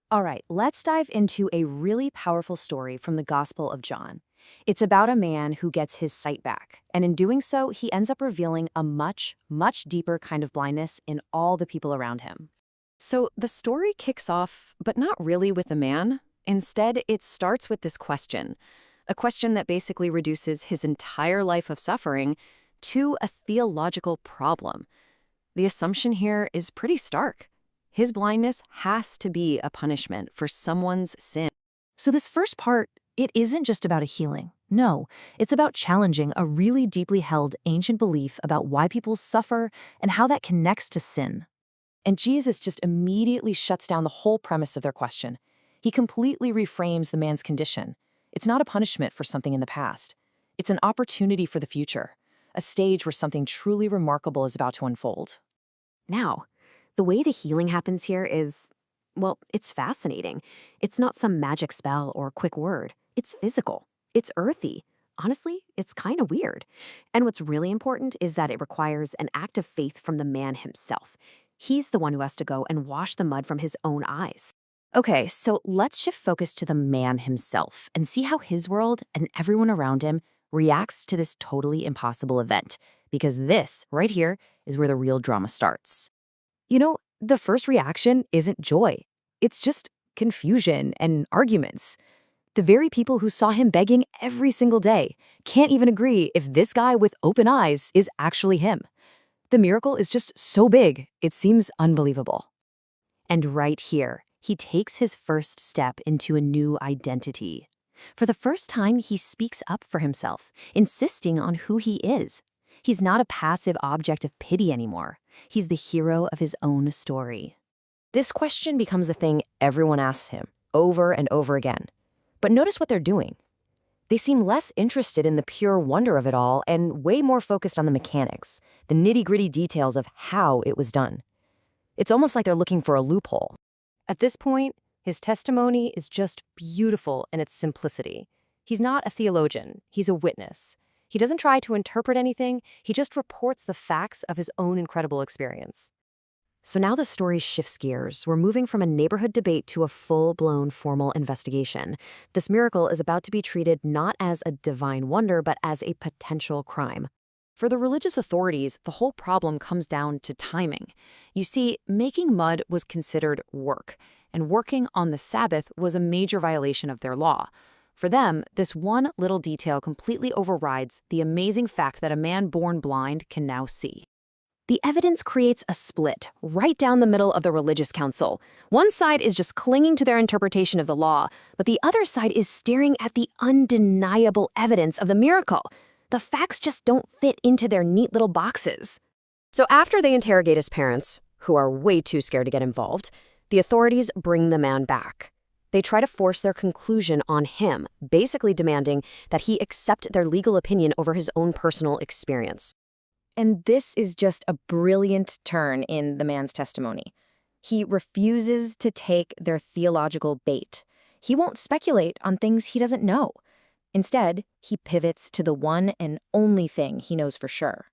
All right, let's dive into a really powerful story from the Gospel of John. It's about a man who gets his sight back, and in doing so, he ends up revealing a much deeper kind of blindness in all the people around him. So the story kicks off, but not really with the man. Instead, it starts with this question, a question that basically reduces his entire life of suffering to a theological problem. The assumption here is pretty stark. His blindness has to be a punishment for someone's sin. So this first part, it isn't just about a healing. No, it's about challenging a really deeply held ancient belief about why people suffer and how that connects to sin. And Jesus just immediately shuts down the whole premise of their question. He completely reframes the man's condition. It's not a punishment for something in the past. It's an opportunity for the future, a stage where something truly remarkable is about to unfold. Now, the way the healing happens here is, well, it's fascinating. It's not some magic spell or quick word. It's physical. It's earthy. Honestly, it's kind of weird. And what's really important is that it requires an act of faith from the man himself. He's the one who has to go and wash the mud from his own eyes. Okay, so let's shift focus to the man himself and see how his world and everyone around him reacts to this totally impossible event. Because this, right here, is where the real drama starts. The first reaction isn't joy. It's just confusion and arguments. The very people who saw him begging every single day can't even agree if this guy with open eyes is actually him. The miracle is just so big, it seems unbelievable. And right here, he takes his first step into a new identity. For the first time, he speaks up for himself, insisting on who he is. He's not a passive object of pity anymore. He's the hero of his own story. This question becomes the thing everyone asks him, over and over again. But notice what they're doing. They seem less interested in the pure wonder of it all and way more focused on the mechanics, the nitty-gritty details of how it was done. It's almost like they're looking for a loophole. At this point, his testimony is just beautiful in its simplicity. He's not a theologian, he's a witness. He doesn't try to interpret anything, he just reports the facts of his own incredible experience. So now the story shifts gears. We're moving from a neighborhood debate to a full-blown formal investigation. This miracle is about to be treated not as a divine wonder, but as a potential crime. For the religious authorities, the whole problem comes down to timing. You see, making mud was considered work, and working on the Sabbath was a major violation of their law. For them, this one little detail completely overrides the amazing fact that a man born blind can now see. The evidence creates a split right down the middle of the religious council. One side is just clinging to their interpretation of the law, but the other side is staring at the undeniable evidence of the miracle. The facts just don't fit into their neat little boxes. So after they interrogate his parents, who are way too scared to get involved, the authorities bring the man back. They try to force their conclusion on him, basically demanding that he accept their legal opinion over his own personal experience. And this is just a brilliant turn in the man's testimony. He refuses to take their theological bait. He won't speculate on things he doesn't know. Instead, he pivots to the one and only thing he knows for sure.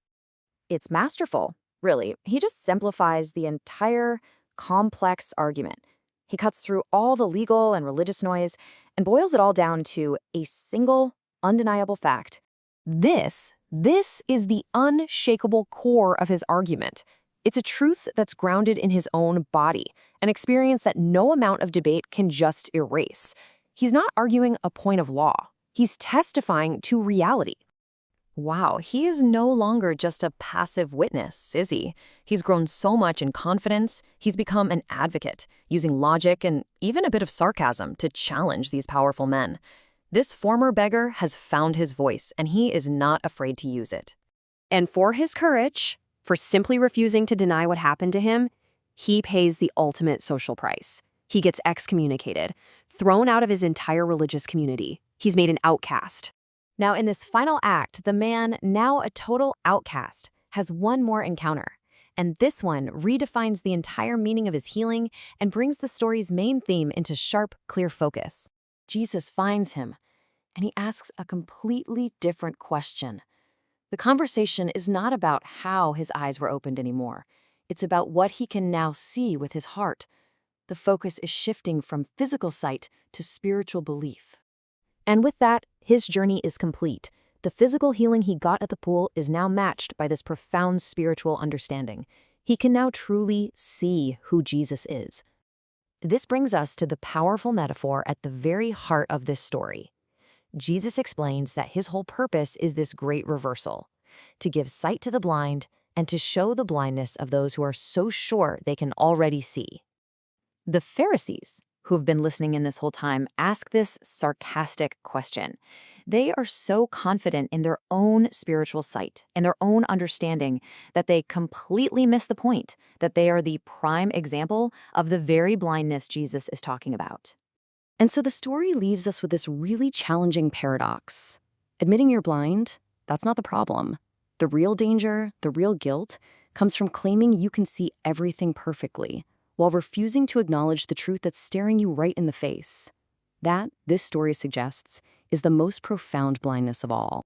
It's masterful, really. He just simplifies the entire complex argument. He cuts through all the legal and religious noise and boils it all down to a single, undeniable fact. This is the unshakable core of his argument. It's a truth that's grounded in his own body, an experience that no amount of debate can just erase. He's not arguing a point of law. He's testifying to reality. Wow, he is no longer just a passive witness, is he? He's grown so much in confidence, he's become an advocate, using logic and even a bit of sarcasm to challenge these powerful men. This former beggar has found his voice, and he is not afraid to use it. And for his courage, for simply refusing to deny what happened to him, he pays the ultimate social price. He gets excommunicated, thrown out of his entire religious community. He's made an outcast. Now, in this final act, the man, now a total outcast, has one more encounter. And this one redefines the entire meaning of his healing and brings the story's main theme into sharp, clear focus. Jesus finds him, and he asks a completely different question. The conversation is not about how his eyes were opened anymore. It's about what he can now see with his heart. the focus is shifting from physical sight to spiritual belief. And with that, his journey is complete. The physical healing he got at the pool is now matched by this profound spiritual understanding. He can now truly see who Jesus is. This brings us to the powerful metaphor at the very heart of this story. Jesus explains that his whole purpose is this great reversal, to give sight to the blind and to show the blindness of those who are so sure they can already see. The Pharisees, who've been listening in this whole time, ask this sarcastic question. They are so confident in their own spiritual sight and their own understanding that they completely miss the point that they are the prime example of the very blindness Jesus is talking about. And so the story leaves us with this really challenging paradox. Admitting you're blind, that's not the problem. The real danger, the real guilt, comes from claiming you can see everything perfectly, while refusing to acknowledge the truth that's staring you right in the face. That, this story suggests, is the most profound blindness of all.